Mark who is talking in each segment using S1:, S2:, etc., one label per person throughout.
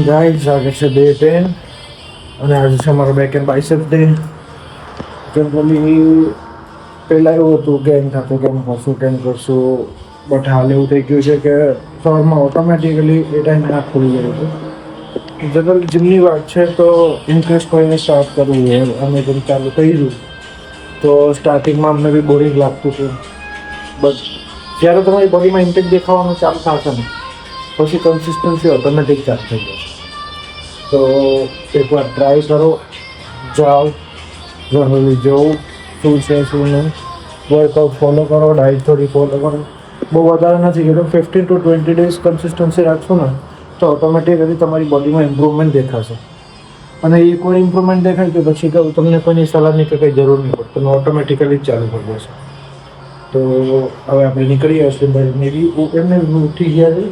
S1: ગાઈઝ આજે છે ડે 10 અને આજે છે અમારો બેક એન્ડ બાઇસેપ ડે. જનરલી પહેલાં એવું હતું કે એમ થતું કેમ કરશું બટ હાલ એવું થઈ ગયું છે કે સવારમાં ઓટોમેટિકલી એ ટાઈમે આંખ ખુલી ગયું હતું. જનરલી જીમની વાત છે તો ઇન્ટરેસ્ટ કોઈને સ્ટાર્ટ કરવું હોય અમે જેમ ચાલુ થઈ ગયું તો સ્ટાર્ટિંગમાં અમને બી બોરિંગ લાગતું હતું, બટ જ્યારે તમારી બોડીમાં ઇમ્પેક્ટ દેખાવાનું ચાલુ થશે ને પછી કન્સિસ્ટન્સી ઓટોમેટિક ચાલુ થઈ જશે. તો એકવાર ટ્રાય કરો, જાઓ, જનરલી જોવું શું છે શું નહીં, વર્કઆઉટ ફોલો કરો, ડાયટ થોડી ફોલો કરો. બહુ વધારે નથી કીધું, 15 to 20 ડેઝ કન્સિસ્ટન્સી રાખશો ને તો ઓટોમેટિકલી તમારી બોડીમાં ઇમ્પ્રુવમેન્ટ દેખાશે. અને એકવાર ઇમ્પ્રુવમેન્ટ દેખાય તો પછી કહું તમને કોઈની સલાહની કે કંઈ જરૂર નહીં પડે, તમે ઓટોમેટિકલી જ ચાલુ કરી દેશો. તો હવે આપણે નીકળીએ છીએ મે બી એમને ઉઠી ગયા છે,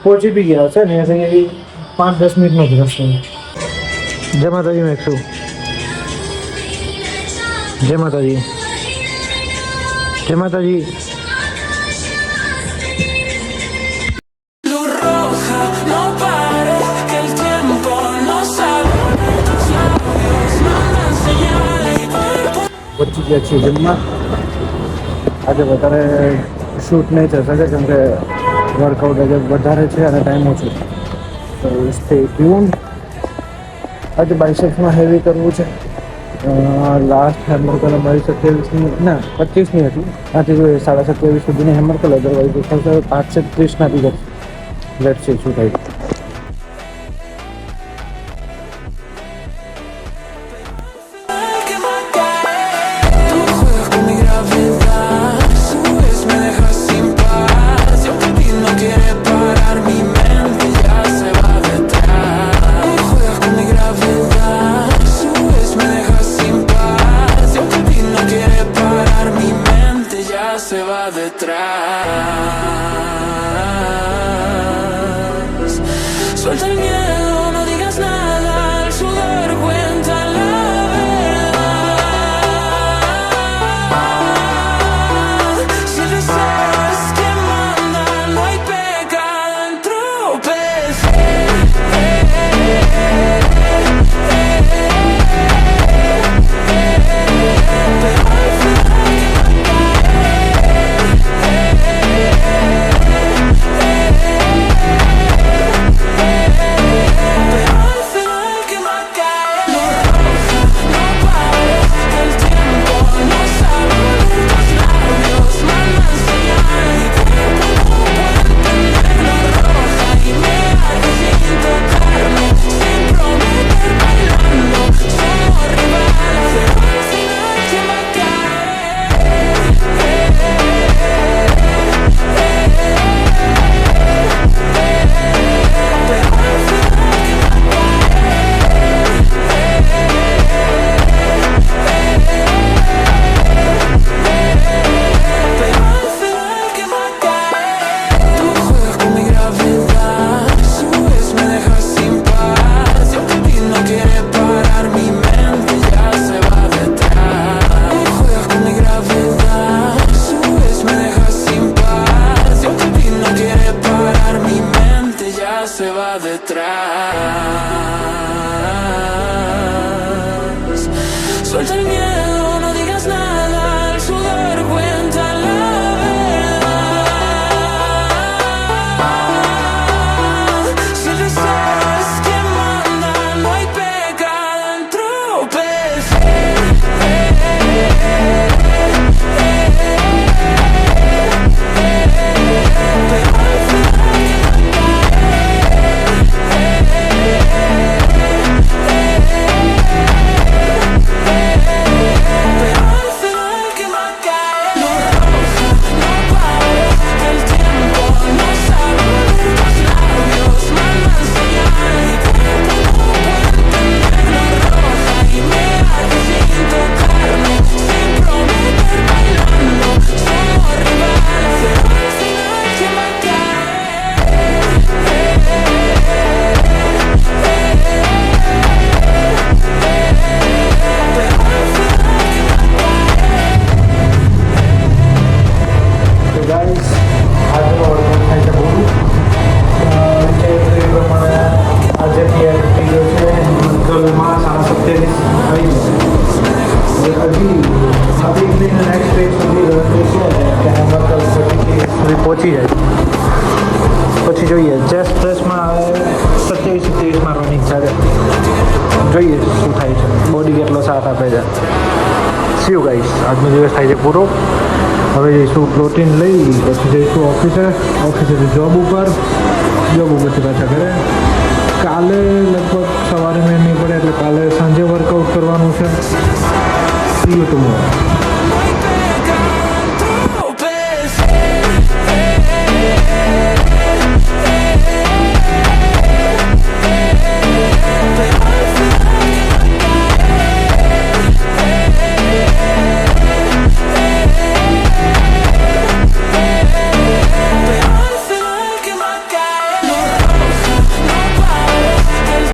S1: પહોંચી બી ગયા છે ને એથી 5-10 મિનિટનો જ રસ્તો. જય માતાજી મેં જય માતાજી, જય માતાજી. પહોંચી ગયા છીએ જમવા. આજે વધારે શૂટ નહીં થશે કેમ કે વર્કઆઉટ આજે વધારે છે અને ટાઈમ ઓછો છે. તો સ્ટે ટ્યુન. આજે બાઇસેપ્સમાં હેવી કરવું છે. લાસ્ટ હેમર કલર મારી 27ની ના 25ની હતી. આથી 27.5 સુધીની હેમર કલર અદરવાઇઝ થશે 530 બી જશે. લેટ્સ સી શું થાય.
S2: Se va detrás. Suelta el miedo, no digas nada. El sudor cuenta la verdad. Si el deseo es que manda, no hay pecado en tropezar. Se va detrás. Suelta el miedo, no digas nada. El sudor cuenta la verdad. Si el deseo es que manda, no hay pecado en tropezar.
S1: Race મારવાની ઈચ્છા છે. જોઈએ શું થાય છે, બોડી કેટલો સાથ આપે છે. સીયુ ગાઈસ, આજનો દિવસ થાય છે પૂરો. હવે જઈશું પ્રોટીન લઈ, પછી જઈશું ઓફિસેથી જોબ ઉપરથી પાછા ઘરે. કાલે